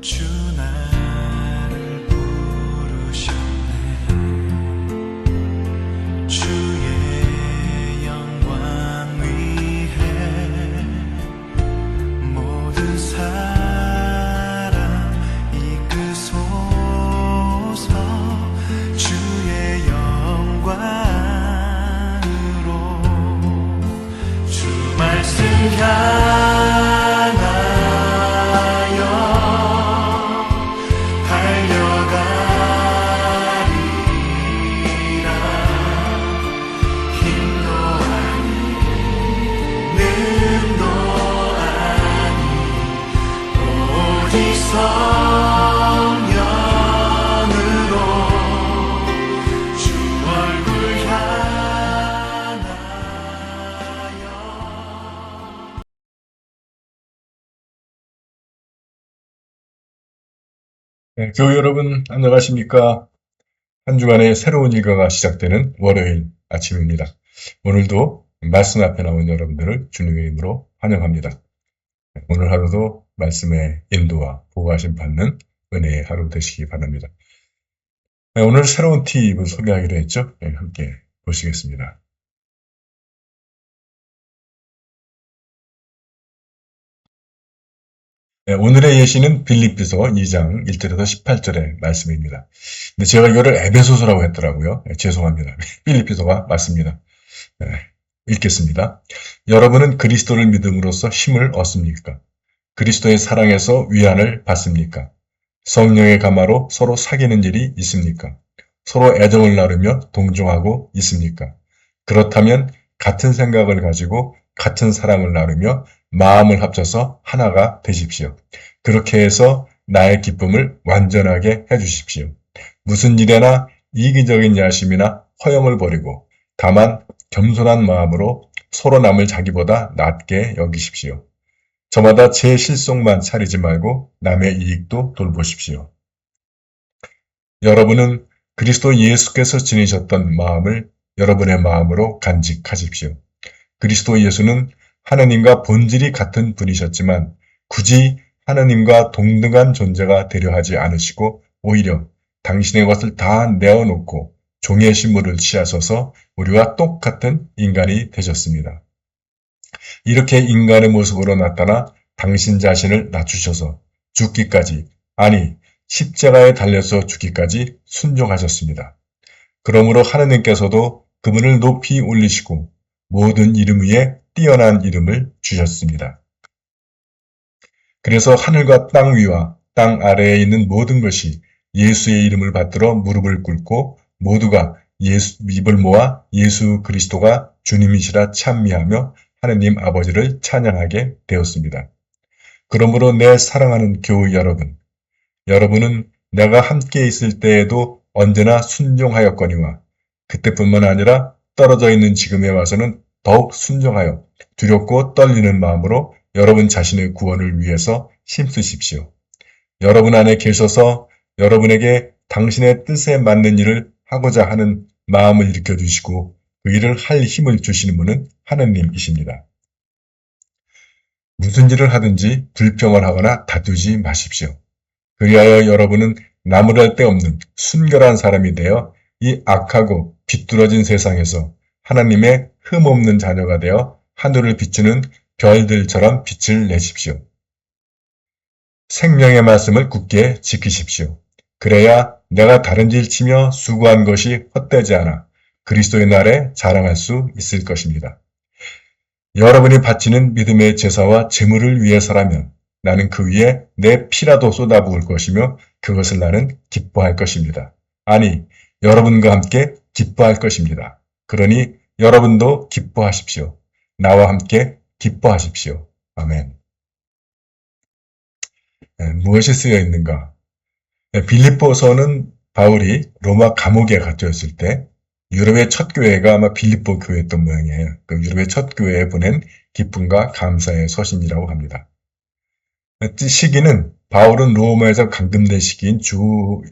주 나를 부르셨네. 주의 영광 위해 모든 사람 이끄소서. 주의 영광으로 주 말씀 향하여 성령으로 주 얼굴 향하여. 교회 여러분 안녕하십니까? 한 주간의 새로운 일과가 시작되는 월요일 아침입니다. 오늘도 말씀 앞에 나온 여러분들을 주님의 이름으로 환영합니다. 오늘 하루도 말씀의 인도와 보호하심 받는 은혜의 하루 되시기 바랍니다. 오늘 새로운 팁을 소개하기로 했죠? 함께 보시겠습니다. 오늘의 예시는 빌립비서 2장 1절에서 18절의 말씀입니다. 근데 제가 이거를 에베소서라고 했더라고요. 죄송합니다. 빌립비서가 맞습니다. 읽겠습니다. 여러분은 그리스도를 믿음으로써 힘을 얻습니까? 그리스도의 사랑에서 위안을 받습니까? 성령의 감화로 서로 사귀는 일이 있습니까? 서로 애정을 나누며 동정하고 있습니까? 그렇다면 같은 생각을 가지고 같은 사랑을 나누며 마음을 합쳐서 하나가 되십시오. 그렇게 해서 나의 기쁨을 완전하게 해주십시오. 무슨 일에나 이기적인 야심이나 허영을 버리고 다만 겸손한 마음으로 서로 남을 자기보다 낮게 여기십시오. 저마다 제 실속만 차리지 말고 남의 이익도 돌보십시오. 여러분은 그리스도 예수께서 지니셨던 마음을 여러분의 마음으로 간직하십시오. 그리스도 예수는 하느님과 본질이 같은 분이셨지만 굳이 하느님과 동등한 존재가 되려 하지 않으시고 오히려 당신의 것을 다 내어놓고 종의 신분을 취하셔서 우리와 똑같은 인간이 되셨습니다. 이렇게 인간의 모습으로 나타나 당신 자신을 낮추셔서 죽기까지, 아니 십자가에 달려서 죽기까지 순종하셨습니다. 그러므로 하느님께서도 그분을 높이 올리시고 모든 이름 위에 뛰어난 이름을 주셨습니다. 그래서 하늘과 땅 위와 땅 아래에 있는 모든 것이 예수의 이름을 받들어 무릎을 꿇고 모두가 입을 모아 예수 그리스도가 주님이시라 찬미하며 하느님 아버지를 찬양하게 되었습니다. 그러므로 내 사랑하는 교우 여러분, 여러분은 내가 함께 있을 때에도 언제나 순종하였거니와 그때뿐만 아니라 떨어져 있는 지금에 와서는 더욱 순종하여 두렵고 떨리는 마음으로 여러분 자신의 구원을 위해서 힘쓰십시오. 여러분 안에 계셔서 여러분에게 당신의 뜻에 맞는 일을 하고자 하는 마음을 일으켜주시고 그 일을 할 힘을 주시는 분은 하느님이십니다. 무슨 일을 하든지 불평을 하거나 다투지 마십시오. 그리하여 여러분은 나무랄 데 없는 순결한 사람이 되어 이 악하고 비뚤어진 세상에서 하나님의 흠없는 자녀가 되어 하늘을 비추는 별들처럼 빛을 내십시오. 생명의 말씀을 굳게 지키십시오. 그래야 내가 다른 질 치며 수고한 것이 헛되지 않아 그리스도의 날에 자랑할 수 있을 것입니다. 여러분이 바치는 믿음의 제사와 제물을 위해서라면 나는 그 위에 내 피라도 쏟아부을 것이며 그것을 나는 기뻐할 것입니다. 아니, 여러분과 함께 기뻐할 것입니다. 그러니 여러분도 기뻐하십시오. 나와 함께 기뻐하십시오. 아멘. 무엇이 쓰여 있는가? 빌립보서는 바울이 로마 감옥에 갇혀있을 때 유럽의 첫 교회가 아마 빌립보 교회였던 모양이에요. 그 유럽의 첫 교회에 보낸 기쁨과 감사의 서신이라고 합니다. 시기는 바울은 로마에서 감금된 시기인 주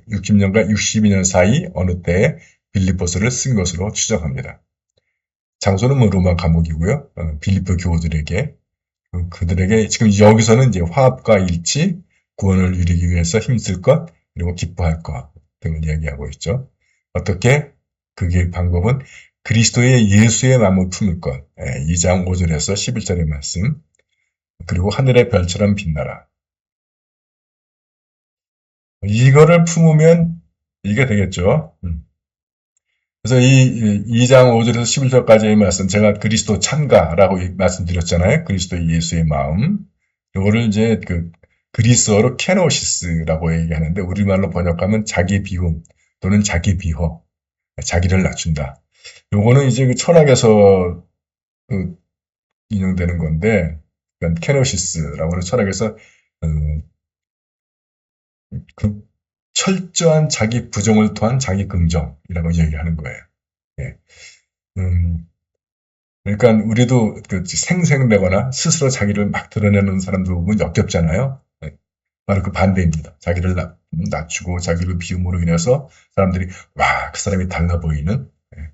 60년과 62년 사이 어느 때에 빌립보서를 쓴 것으로 추정합니다. 장소는 로마 감옥이고요. 빌립보 교우들에게 그들에게 지금 여기서는 이제 화합과 일치, 구원을 이루기 위해서 힘쓸 것, 그리고 기뻐할 것 등을 이야기하고 있죠. 어떻게? 그게 방법은 그리스도의 예수의 마음을 품을 것. 2장 5절에서 11절의 말씀. 그리고 하늘의 별처럼 빛나라. 이거를 품으면 이게 되겠죠. 그래서 이 2장 5절에서 11절까지의 말씀, 제가 그리스도 참가라고 말씀드렸잖아요. 그리스도 예수의 마음. 이거를 이제 그리스어로 케노시스라고 얘기하는데, 우리말로 번역하면 자기 비움 또는 자기 비호, 자기를 낮춘다. 요거는 이제 그 철학에서 인용되는 건데, 그러니까 케노시스라고 하는 철학에서 그 철저한 자기 부정을 토한 자기 긍정이라고 얘기하는 거예요. 예. 그러니까 우리도 생생내거나 스스로 자기를 막 드러내는 사람들 보면 역겹잖아요. 예. 바로 그 반대입니다. 자기를 낮추고 자기를 비움으로 인해서 사람들이 와, 그 사람이 달라 보이는. 예.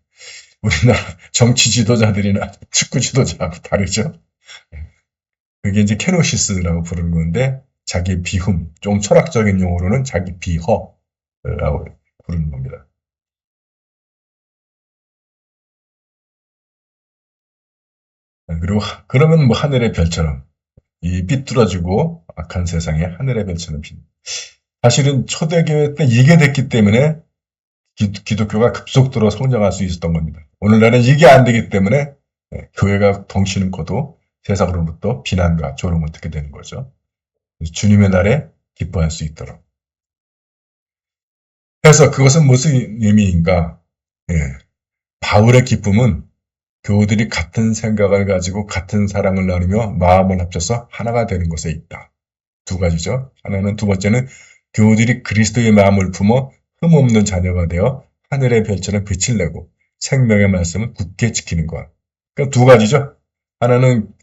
우리나라 정치 지도자들이나 축구 지도자하고 다르죠. 예. 그게 이제 케노시스라고 부르는 건데, 자기 비움, 좀 철학적인 용어로는 자기 비허라고 부르는 겁니다. 그리고 그러면 뭐 하늘의 별처럼, 이 삐뚤어지고 악한 세상에 하늘의 별처럼 빛. 사실은 초대교회 때 이게 됐기 때문에 기독교가 급속도로 성장할 수 있었던 겁니다. 오늘날은 이게 안 되기 때문에 교회가 덩치는 커도 세상으로부터 비난과 조롱을 듣게 되는 거죠. 주님의 날에 기뻐할 수 있도록. 그래서 그것은 무슨 의미인가? 예. 바울의 기쁨은 교우들이 같은 생각을 가지고 같은 사랑을 나누며 마음을 합쳐서 하나가 되는 것에 있다. 두 가지죠. 하나는, 두 번째는 교우들이 그리스도의 마음을 품어 흠없는 자녀가 되어 하늘의 별처럼 빛을 내고 생명의 말씀을 굳게 지키는 것. 그러니까 두 가지죠. 하나는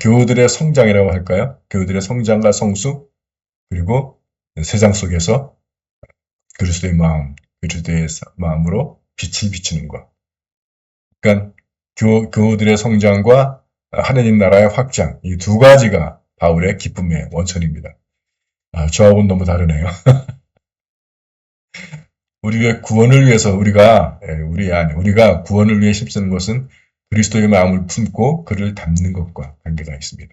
교우들의 성장이라고 할까요? 교우들의 성장과 성숙, 그리고 세상 속에서 그리스도의 마음, 그리스도의 마음으로 빛을 비추는 것. 그러니까 교우들의 성장과 하느님 나라의 확장, 이 두 가지가 바울의 기쁨의 원천입니다. 저하고는 너무 다르네요. 우리의 구원을 위해서 우리가 구원을 위해 힘쓰는 것은 그리스도의 마음을 품고 그를 담는 것과 관계가 있습니다.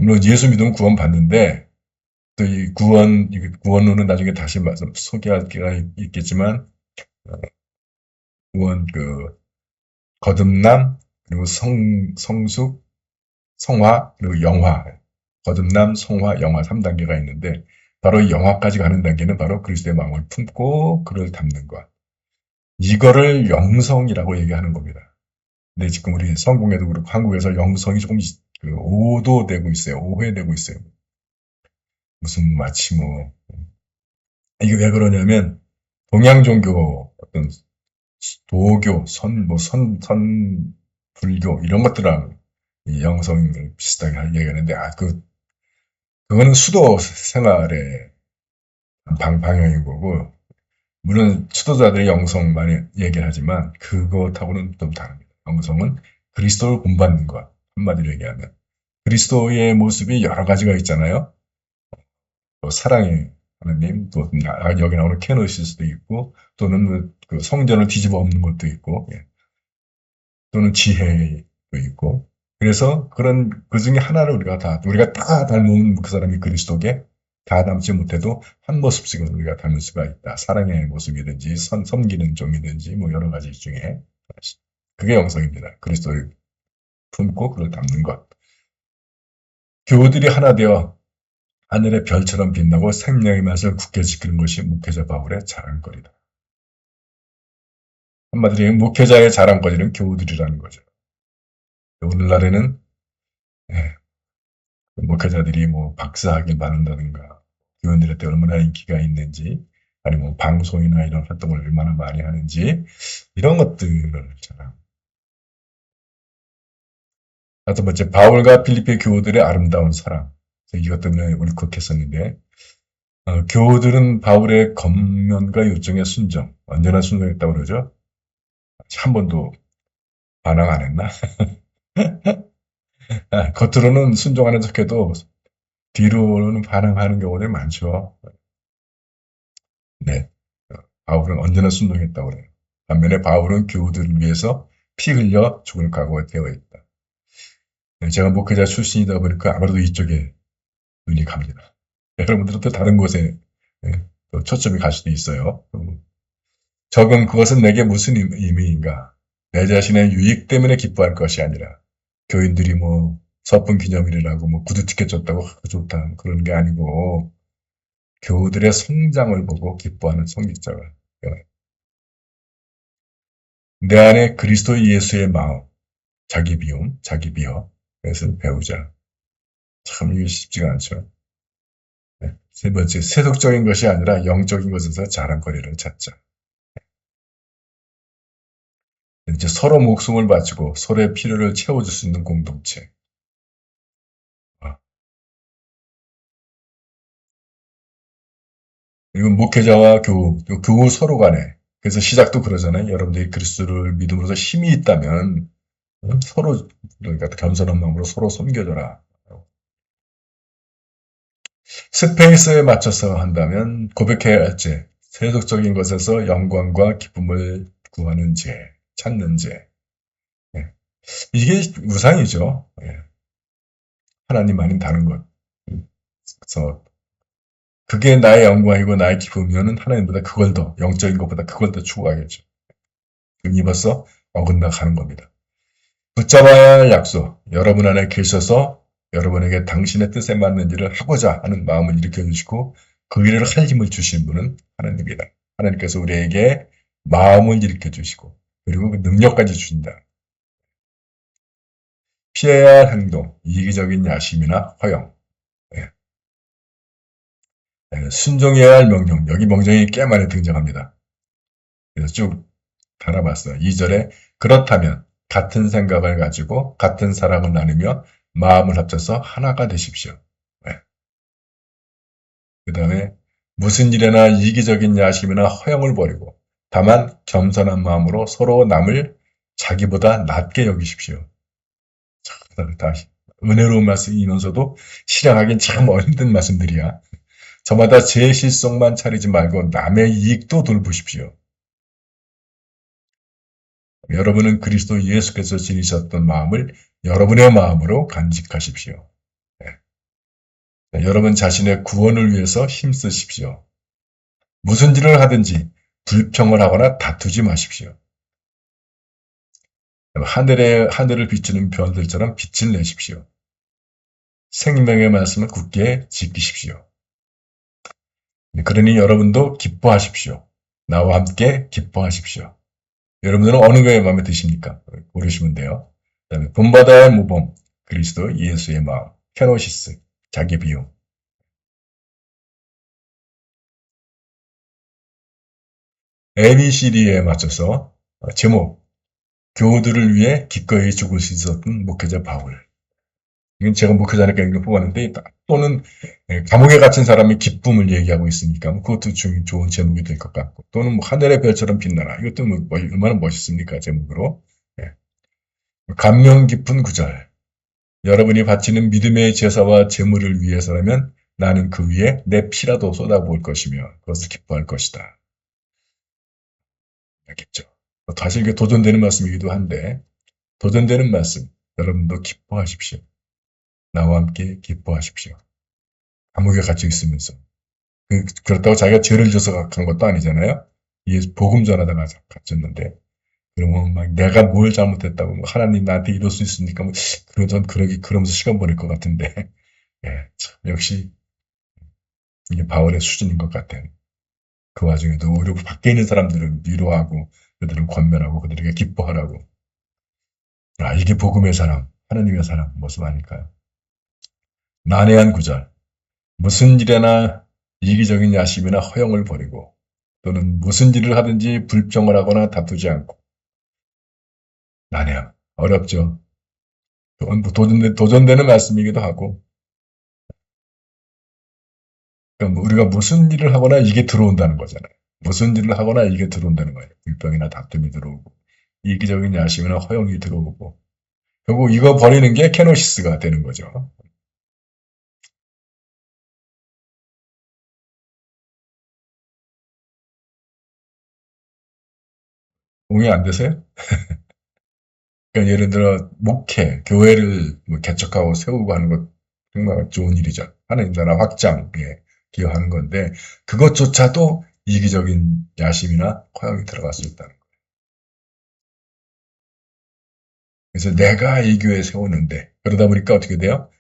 물론 예수 믿으면 구원 받는데, 또 이 구원론은 나중에 다시 소개할 기회가 있겠지만, 구원, 거듭남, 그리고 성숙, 성화, 그리고 영화. 거듭남, 성화, 영화 3단계가 있는데, 바로 이 영화까지 가는 단계는 바로 그리스도의 마음을 품고 그를 담는 것. 이거를 영성이라고 얘기하는 겁니다. 근데 지금 우리 성공에도 그렇고 한국에서 영성이 조금 오도되고 있어요. 오해되고 있어요. 무슨 마치 이게 왜 그러냐면, 동양 종교 어떤 도교, 불교 이런 것들랑 이 영성을 비슷하게 얘기하는데, 그거는 수도 생활의 방향인 거고, 물론 수도자들의 영성 많이 얘기를 하지만 그것하고는 좀 다릅니다. 영성은 그리스도를 본받는 것, 한마디로 얘기하면. 그리스도의 모습이 여러 가지가 있잖아요. 또 사랑의 하나님, 또 여기 나오는 케노시스도 있고, 또는 그 성전을 뒤집어 엎는 것도 있고, 또는 지혜도 있고. 그래서 그 중에 하나를 우리가 다 닮은 그 사람이 그리스도게, 다 닮지 못해도 한 모습씩은 우리가 닮을 수가 있다. 사랑의 모습이든지, 섬기는 종이든지, 여러 가지 중에. 그게 영성입니다. 그리스도를 품고 그를 담는 것. 교우들이 하나 되어 하늘의 별처럼 빛나고 생명의 맛을 굳게 지키는 것이 목회자 바울의 자랑거리다. 한마디로 목회자의 자랑거리는 교우들이라는 거죠. 오늘날에는 목회자들이 박사학위 받는다든가, 교원들한테 얼마나 인기가 있는지, 아니면 방송이나 이런 활동을 얼마나 많이 하는지, 이런 것들을 자랑. 다섯 번째, 바울과 필리피 교우들의 아름다운 사랑. 이것 때문에 울컥했었는데, 교우들은 바울의 겉면과 요청에 순종, 언제나 순종했다고 그러죠? 한 번도 반항 안 했나? 겉으로는 순종하는 척해도 뒤로는 반항하는 경우들이 많죠. 네. 바울은 언제나 순종했다고 그래요. 반면에 바울은 교우들을 위해서 피 흘려 죽을 각오가 되어 있다. 네, 제가 목회자 출신이다 보니까 아무래도 이쪽에 눈이 갑니다. 여러분들은 또 다른 곳에 또 초점이 갈 수도 있어요. 적은 그것은 내게 무슨 의미인가? 내 자신의 유익 때문에 기뻐할 것이 아니라 교인들이 뭐 서푼 기념일이라고 뭐 구두 티켓 줬다고 좋다 그런 게 아니고 교우들의 성장을 보고 기뻐하는 성직자가 내 안에 그리스도 예수의 마음, 자기 비움, 자기 비어, 그래서 배우자. 참 이게 쉽지가 않죠. 네. 세 번째, 세속적인 것이 아니라 영적인 것에서 자랑거리를 찾자. 이제 서로 목숨을 바치고 서로의 필요를 채워줄 수 있는 공동체. 아, 이건 목회자와 교우 서로 간에. 그래서 시작도 그러잖아요. 여러분들이 그리스도를 믿음으로써 힘이 있다면 서로 그러니까 겸손한 마음으로 서로 섬겨줘라. 스페이스에 맞춰서 한다면 고백해야 할 죄, 세속적인 것에서 영광과 기쁨을 구하는 죄, 찾는 죄. 예. 이게 우상이죠. 예. 하나님 아닌 다른 것. 그래서 그게 나의 영광이고 나의 기쁨이면 하나님보다 그걸 더 영적인 것보다 그걸 더 추구하겠죠. 이미 벌써 어긋나가는 겁니다. 붙잡아야 할 약속, 여러분 안에 계셔서 여러분에게 당신의 뜻에 맞는 일을 하고자 하는 마음을 일으켜주시고 그 일을 할 힘을 주신 분은 하나님이다. 하나님께서 우리에게 마음을 일으켜주시고 그리고 그 능력까지 주신다. 피해야 할 행동, 이기적인 야심이나 허영, 예. 순종해야 할 명령, 여기 명령이 꽤 많이 등장합니다. 그래서 쭉 달아봤어요. 2절에 그렇다면 같은 생각을 가지고 같은 사랑을 나누며 마음을 합쳐서 하나가 되십시오. 네. 그 다음에 무슨 일에나 이기적인 야심이나 허영을 버리고 다만 겸손한 마음으로 서로 남을 자기보다 낮게 여기십시오. 다시 은혜로운 말씀이면서도 실행하기는 참 어려운 말씀들이야. 저마다 제 실속만 차리지 말고 남의 이익도 돌보십시오. 여러분은 그리스도 예수께서 지니셨던 마음을 여러분의 마음으로 간직하십시오. 네. 여러분 자신의 구원을 위해서 힘쓰십시오. 무슨 일을 하든지 불평을 하거나 다투지 마십시오. 하늘을 비추는 별들처럼 빛을 내십시오. 생명의 말씀을 굳게 지키십시오. 그러니 여러분도 기뻐하십시오. 나와 함께 기뻐하십시오. 여러분들은 어느 거에 마음에 드십니까? 고르시면 돼요. 그다음에 본받아야 할 모범, 그리스도 예수의 마음, 케노시스, 자기 비움. ABCD에 맞춰서 제목, 교우들을 위해 기꺼이 죽을 수 있었던 목회자 바울. 이건 제가 목회자니까 이걸 뽑았는데 또는 감옥에 갇힌 사람의 기쁨을 얘기하고 있으니까 뭐 그것도 좋은 제목이 될 것 같고 또는 뭐 하늘의 별처럼 빛나라. 이것도 뭐 얼마나 멋있습니까? 제목으로. 예. 감명 깊은 구절. 여러분이 바치는 믿음의 제사와 제물을 위해서라면 나는 그 위에 내 피라도 쏟아부을 것이며 그것을 기뻐할 것이다. 알겠죠? 다시 이게 도전되는 말씀이기도 한데 도전되는 말씀. 여러분도 기뻐하십시오. 나와 함께 기뻐하십시오. 감옥에 갇혀 있으면서. 그렇다고 자기가 죄를 져서 간 것도 아니잖아요. 복음 전하다가 갇혔는데. 그러면 막 내가 뭘 잘못했다고, 뭐 하나님 나한테 이럴 수 있으니까, 뭐, 그러면서 시간 보낼 것 같은데. 예, 참, 역시, 이게 바울의 수준인 것 같아요. 그 와중에도 오히려 밖에 있는 사람들을 위로하고, 그들을 권면하고, 그들에게 기뻐하라고. 아, 이게 복음의 사람, 하나님의 사람 모습 아닐까요? 난해한 구절. 무슨 일에나 이기적인 야심이나 허영을 버리고 또는 무슨 일을 하든지 불평을 하거나 다투지 않고 난해함. 어렵죠. 도전되는 말씀이기도 하고 그러니까 우리가 무슨 일을 하거나 이게 들어온다는 거잖아요. 무슨 일을 하거나 이게 들어온다는 거예요. 불평이나 다툼이 들어오고 이기적인 야심이나 허영이 들어오고 결국 이거 버리는 게 케노시스가 되는 거죠. 동의 안 되세요? 그러니까 예를 들어 목회, 교회를 뭐 개척하고 세우고 하는 것 정말 좋은 일이죠. 하나님 나라 확장에 기여하는 건데 그것조차도 이기적인 야심이나 허영이 들어갈 수 있다는 거예요. 그래서 내가 이 교회 세우는데 그러다 보니까 어떻게 돼요?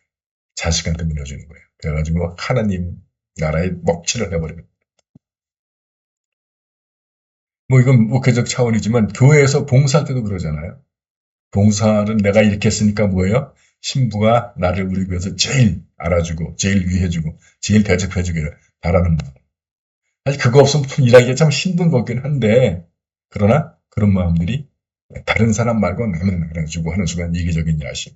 자식한테 물려주는 거예요. 그래가지고 하나님 나라의 먹칠을 해버리는. 뭐 이건 목회적 차원이지만 교회에서 봉사할 때도 그러잖아요. 봉사는 내가 이렇게 했으니까 뭐예요? 신부가 나를 우리 교회에서 제일 알아주고 제일 위해주고 제일 대접해주기를 바라는 마음. 사실 그거 없으면 일하기가 참 힘든 거긴 한데 그러나 그런 마음들이 다른 사람 말고 남은 알아주고 하는 순간 이기적인 야심.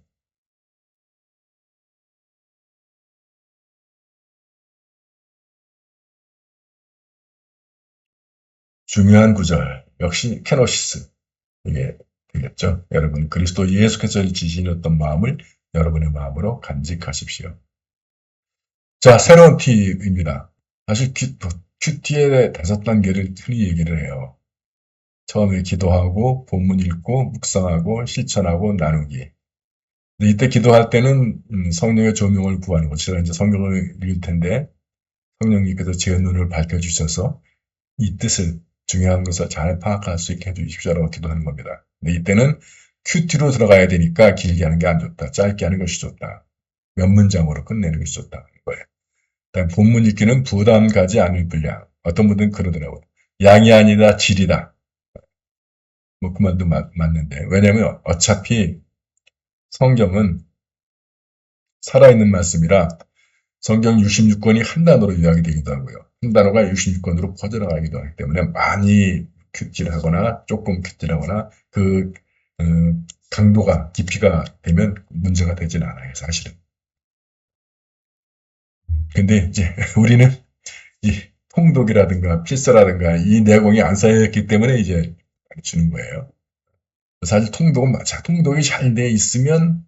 중요한 구절 역시 케노시스 이게 되겠죠. 여러분 그리스도 예수께서 지시셨던 마음을 여러분의 마음으로 간직하십시오. 자, 새로운 팁입니다. 사실 큐티의 5단계를 흔히 얘기를 해요. 처음에 기도하고 본문 읽고 묵상하고 실천하고 나누기. 근데 이때 기도할 때는 성령의 조명을 구하는 것. 제가 이제 성경을 읽을 텐데 성령님께서 제 눈을 밝혀주셔서 이 뜻을 중요한 것을 잘 파악할 수 있게 해주십시오라고 기도하는 겁니다. 근데 이때는 큐티로 들어가야 되니까 길게 하는 게 안 좋다. 짧게 하는 것이 좋다. 몇 문장으로 끝내는 것이 좋다는 거예요. 그다음 본문 읽기는 부담 가지 않을 분량. 어떤 분들은 그러더라고요. 양이 아니다 질이다. 뭐 그 말도 맞는데 왜냐하면 어차피 성경은 살아있는 말씀이라 성경 66권이 한 단어로 요약이 되기도 하고요. 한 단어가 66권으로 퍼져나가기도 하기 때문에 많이 큐티하거나 조금 큐티하거나 그 강도가 깊이가 되면 문제가 되지는 않아요. 사실은. 근데 이제 우리는 이 통독이라든가 필사라든가 이 내공이 안 쌓여있기 때문에 이제 주는 거예요. 사실 통독은 맞아. 통독이 잘 돼 있으면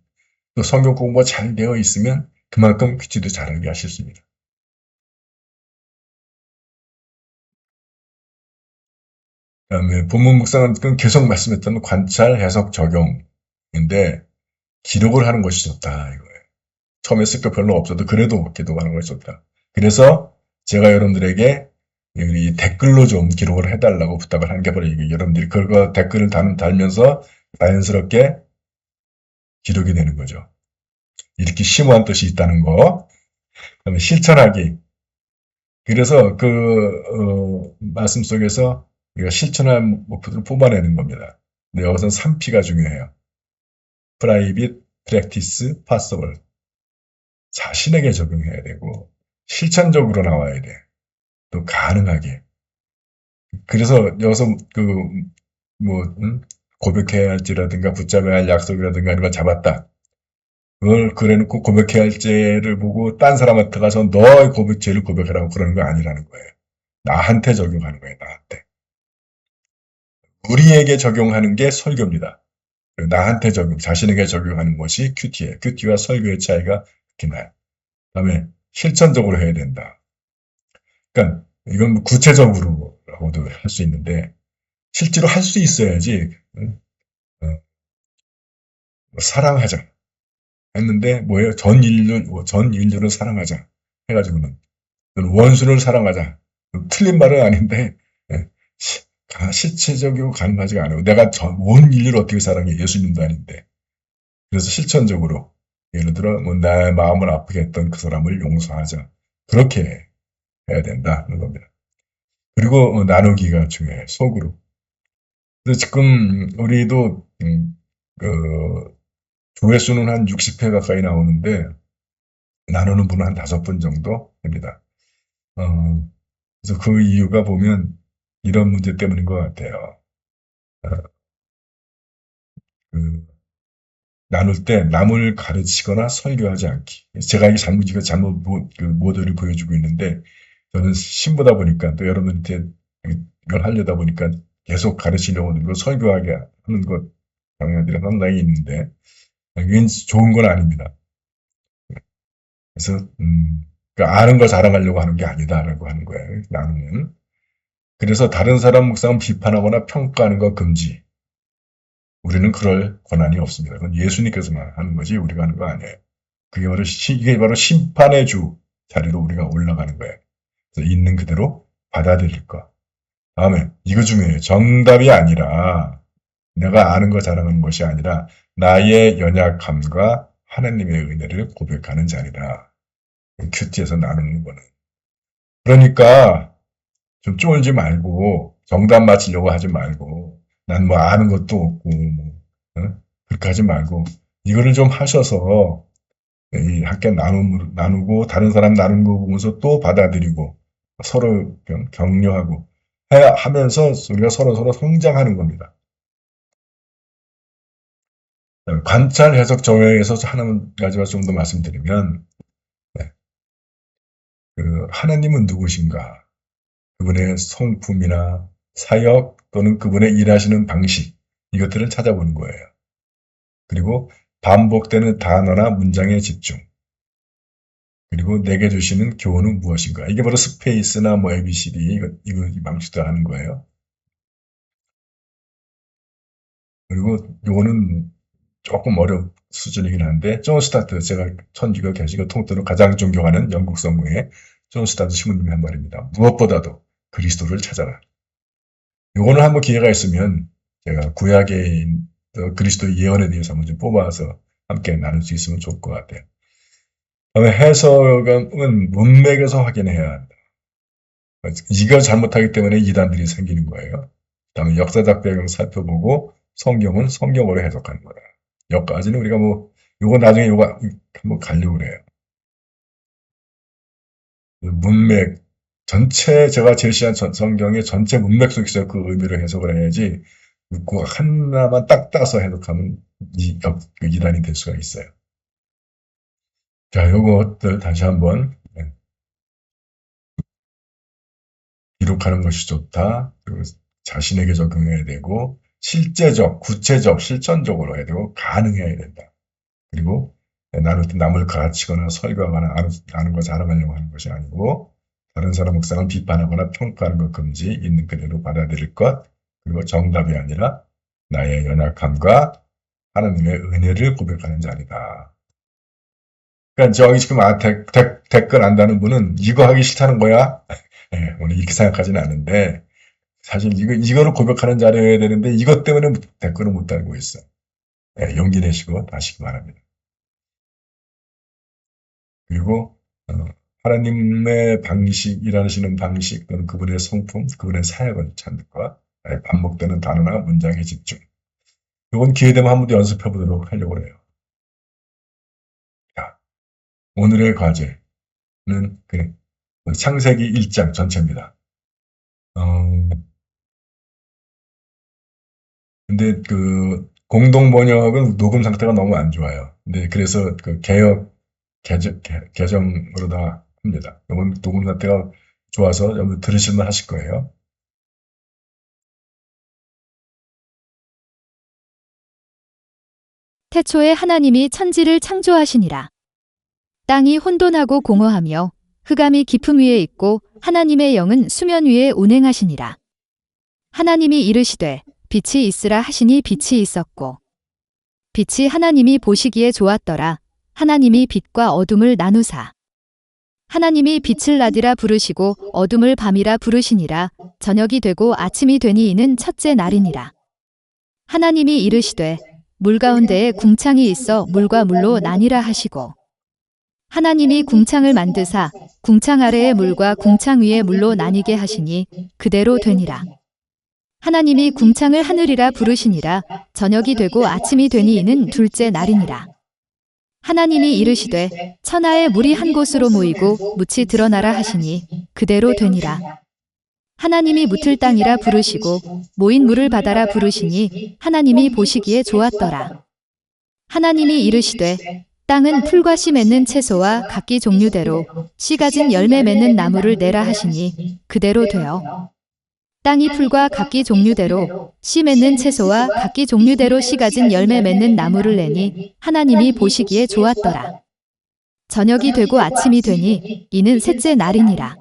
또 성경 공부가 잘 되어 있으면 그만큼 퀴즈도 잘하게 하셨습니다. 그다음에 본문 묵상은 계속 말씀했던 관찰, 해석, 적용인데 기록을 하는 것이 좋다 이거예요. 처음에 쓸 거 별로 없어도 그래도 기록하는 것이 좋다. 그래서 제가 여러분들에게 이 댓글로 좀 기록을 해달라고 부탁을 한 게 바로 이게 여러분들이 그거 댓글을 달면서 자연스럽게 기록이 되는 거죠. 이렇게 심오한 뜻이 있다는 거. 그다음에 실천하기. 그래서 말씀 속에서 우리가 실천할 목표들을 뽑아내는 겁니다. 근데 여기서는 3P가 중요해요. Private, Practice, Possible. 자신에게 적용해야 되고 실천적으로 나와야 돼. 또 가능하게. 그래서 여기서 고백해야 할지라든가 붙잡아야 할 약속이라든가 이런 걸 잡았다. 그걸 그래놓고 고백해야 할 죄를 보고 딴 사람한테 가서 너의 죄를 고백하라고 그러는 거 아니라는 거예요. 나한테 적용하는 거예요. 나한테. 우리에게 적용하는 게 설교입니다. 나한테 자신에게 적용하는 것이 큐티예요. 큐티와 설교의 차이가 그렇게 나요. 그다음에 실천적으로 해야 된다. 그러니까 이건 뭐 구체적으로라고도 할 수 있는데 실제로 할 수 있어야지. 사랑하자 했는데 뭐예요? 전 인류를 사랑하자 해가지고는 원수를 사랑하자. 틀린 말은 아닌데 실체적으로 가능하지가 않아요. 내가 온 인류를 어떻게 사랑해? 예수님도 아닌데. 그래서 실천적으로 예를 들어 나의 마음을 아프게 했던 그 사람을 용서하자. 그렇게 해야 된다는 겁니다. 그리고 나누기가 중요해요. 속으로. 그래서 지금 우리도 조회수는 한 60회 가까이 나오는데 나누는 분은 한 5분 정도 됩니다. 그래서 그 이유가 보면 이런 문제 때문인 것 같아요. 나눌 때 남을 가르치거나 설교하지 않기. 제가 이게 잘못 모델을 보여주고 있는데 저는 신부다 보니까 또 여러분한테 이걸 하려다 보니까 계속 가르치려고 들고 설교하게 하는 것 경향들이 상당히 있는데 이건 좋은 건 아닙니다. 그래서 그러니까 아는 거 자랑하려고 하는 게 아니다라고 하는 거예요. 나누는. 그래서 다른 사람 묵상은 비판하거나 평가하는 거 금지. 우리는 그럴 권한이 없습니다. 그건 예수님께서만 하는 거지 우리가 하는 거 아니에요. 이게 바로 심판의 주 자리로 우리가 올라가는 거예요. 그래서 있는 그대로 받아들일 것. 다음에 이거 중요해요. 정답이 아니라 내가 아는 거 자랑하는 것이 아니라 나의 연약함과 하나님의 은혜를 고백하는 자리다. 큐티에서 나누는 거는. 그러니까 좀 쫄지 말고 정답 맞히려고 하지 말고 난 뭐 아는 것도 없고 뭐 그렇게 하지 말고 이거를 좀 하셔서 이 함께 나누고 다른 사람 나누는 거 보면서 또 받아들이고 서로 격려하고 하면서 우리가 서로 성장하는 겁니다. 관찰, 해석, 정형에서 한 가지만 좀 더 말씀드리면 하나님은 누구신가? 그분의 성품이나 사역 또는 그분의 일하시는 방식 이것들을 찾아보는 거예요. 그리고 반복되는 단어나 문장에 집중. 그리고 내게 주시는 교훈은 무엇인가? 이게 바로 스페이스나 뭐 ABCD 이거 이 방식도 하는 거예요. 그리고 요거는 조금 어려운 수준이긴 한데 존 스타트 제가 천주교 개신교 통틀어 가장 존경하는 영국 성공의 존 스타트 신부님이 한 말입니다. 무엇보다도 그리스도를 찾아라. 요거는 한번 기회가 있으면 제가 구약의 그리스도 예언에 대해서 한번 좀 뽑아서 함께 나눌 수 있으면 좋을 것 같아요. 다음에 해석은 문맥에서 확인해야 한다. 이걸 잘못하기 때문에 이단들이 생기는 거예요. 다음에 역사적 배경을 살펴보고 성경은 성경으로 해석하는 거다. 여기까지는 우리가 요거 나중에 요거 한번 가려고 그래요. 문맥, 전체 제가 제시한 성경의 전체 문맥 속에서 그 의미를 해석을 해야지 그 하나만 딱 따서 해석하면 이단이 될 수가 있어요. 자, 요것들 다시 한번 기록하는 것이 좋다. 그리고 자신에게 적용해야 되고 실제적, 구체적, 실천적으로 해야 되고 가능해야 된다. 그리고 나눌 때 남을 가르치거나 설교하거나 아는 거 자랑하려고 하는 것이 아니고 다른 사람 묵상은 비판하거나 평가하는 것 금지, 있는 그대로 받아들일 것, 그리고 정답이 아니라 나의 연약함과 하나님의 은혜를 고백하는 자리다. 그러니까 저기 지금 댓글 안다는 분은 이거 하기 싫다는 거야? 네, 오늘 이렇게 생각하지는 않는데 사실 이거를 고백하는 자리여야 되는데 이것 때문에 댓글을 못 달고 있어. 네, 용기 내시고 하시기 바랍니다. 그리고 하나님의 방식, 일하시는 방식 또는 그분의 성품, 그분의 사역을 찾는 것, 반복되는 단어나 문장에 집중. 이건 기회 되면 한 번 더 연습해 보도록 하려고 해요. 자, 오늘의 과제는 창세기 1장 전체입니다. 근데 그 공동 번역은 녹음 상태가 너무 안 좋아요. 근데 그래서 그 계정으로 다 합니다. 이건 녹음 상태가 좋아서 여러분 들으시면 하실 거예요. 태초에 하나님이 천지를 창조하시니라. 땅이 혼돈하고 공허하며 흑암이 깊음 위에 있고 하나님의 영은 수면 위에 운행하시니라. 하나님이 이르시되 빛이 있으라 하시니 빛이 있었고 빛이 하나님이 보시기에 좋았더라. 하나님이 빛과 어둠을 나누사 하나님이 빛을 낮이라 부르시고 어둠을 밤이라 부르시니라. 저녁이 되고 아침이 되니 이는 첫째 날이니라. 하나님이 이르시되 물 가운데에 궁창이 있어 물과 물로 나뉘라 하시고 하나님이 궁창을 만드사 궁창 아래의 물과 궁창 위의 물로 나뉘게 하시니 그대로 되니라. 하나님이 궁창을 하늘이라 부르시니라. 저녁이 되고 아침이 되니 이는 둘째 날이니라. 하나님이 이르시되 천하의 물이 한 곳으로 모이고 묻이 드러나라 하시니 그대로 되니라. 하나님이 묻을 땅이라 부르시고 모인 물을 바다라 부르시니 하나님이 보시기에 좋았더라. 하나님이 이르시되 땅은 풀과 씨 맺는 채소와 각기 종류대로 씨 가진 열매 맺는 나무를 내라 하시니 그대로 되어 땅이 풀과 각기 종류대로 씨 맺는 채소와 각기 종류대로 씨 가진 열매 맺는 나무를 내니 하나님이 보시기에 좋았더라. 저녁이 되고 아침이 되니 이는 셋째 날이니라.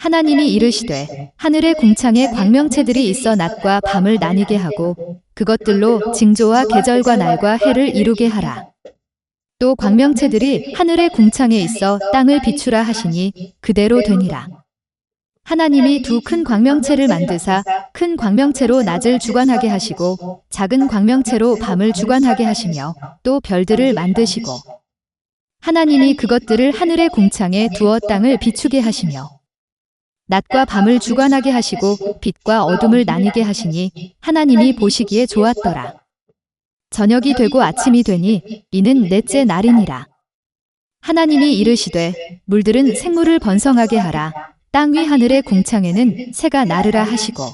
하나님이 이르시되 하늘의 궁창에 광명체들이 있어 낮과 밤을 나뉘게 하고 그것들로 징조와 계절과 날과 해를 이루게 하라. 또 광명체들이 하늘의 궁창에 있어 땅을 비추라 하시니 그대로 되니라. 하나님이 두 큰 광명체를 만드사 큰 광명체로 낮을 주관하게 하시고 작은 광명체로 밤을 주관하게 하시며 또 별들을 만드시고 하나님이 그것들을 하늘의 궁창에 두어 땅을 비추게 하시며 낮과 밤을 주관하게 하시고 빛과 어둠을 나뉘게 하시니 하나님이 보시기에 좋았더라. 저녁이 되고 아침이 되니 이는 넷째 날이니라. 하나님이 이르시되 물들은 생물을 번성하게 하라. 땅 위 하늘의 궁창에는 새가 나르라 하시고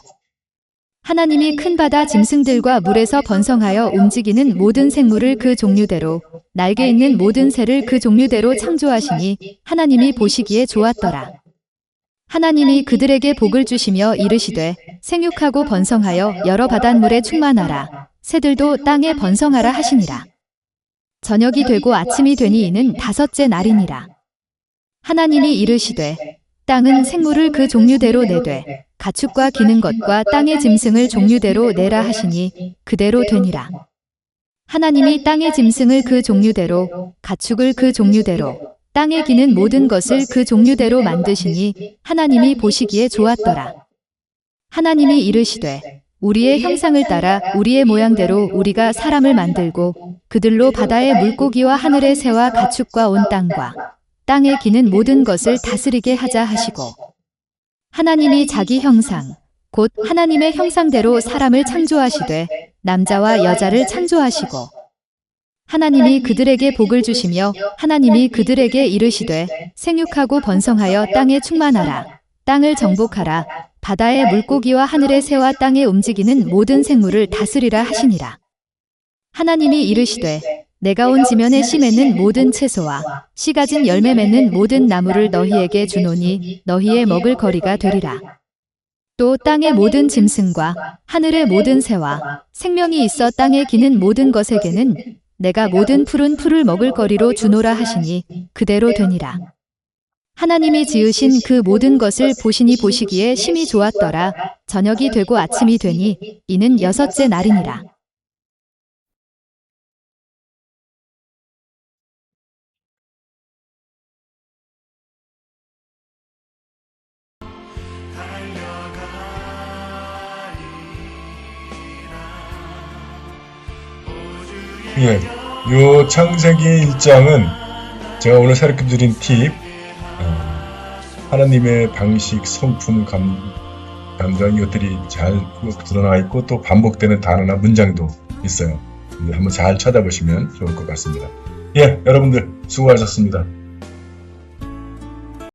하나님이 큰 바다 짐승들과 물에서 번성하여 움직이는 모든 생물을 그 종류대로 날개 있는 모든 새를 그 종류대로 창조하시니 하나님이 보시기에 좋았더라. 하나님이 그들에게 복을 주시며 이르시되 생육하고 번성하여 여러 바닷물에 충만하라. 새들도 땅에 번성하라 하시니라. 저녁이 되고 아침이 되니 이는 다섯째 날이니라. 하나님이 이르시되 땅은 생물을 그 종류대로 내되 가축과 기는 것과 땅의 짐승을 종류대로 내라 하시니 그대로 되니라. 하나님이 땅의 짐승을 그 종류대로 가축을 그 종류대로 땅에 기는 모든 것을 그 종류대로 만드시니 하나님이 보시기에 좋았더라. 하나님이 이르시되 우리의 형상을 따라 우리의 모양대로 우리가 사람을 만들고 그들로 바다의 물고기와 하늘의 새와 가축과 온 땅과 땅에 기는 모든 것을 다스리게 하자 하시고 하나님이 자기 형상 곧 하나님의 형상대로 사람을 창조하시되 남자와 여자를 창조하시고 하나님이 그들에게 복을 주시며 하나님이 그들에게 이르시되 생육하고 번성하여 땅에 충만하라. 땅을 정복하라. 바다의 물고기와 하늘의 새와 땅에 움직이는 모든 생물을 다스리라 하시니라. 하나님이 이르시되 내가 온 지면에 씨 맺는 모든 채소와 씨 가진 열매 맺는 모든 나무를 너희에게 주노니 너희의 먹을 거리가 되리라. 또 땅의 모든 짐승과 하늘의 모든 새와 생명이 있어 땅에 기는 모든 것에게는 내가 모든 푸른 풀을 먹을 거리로 주노라 하시니 그대로 되니라. 하나님이 지으신 그 모든 것을 보시니 보시기에 심히 좋았더라. 저녁이 되고 아침이 되니 이는 여섯째 날이니라. 예, 요 창세기 1장은 제가 오늘 새롭게 드린 팁, 하나님의 방식, 성품, 감정 이것들이 잘 드러나 있고 또 반복되는 단어나 문장도 있어요. 한번 잘 찾아보시면 좋을 것 같습니다. 예, 여러분들 수고하셨습니다.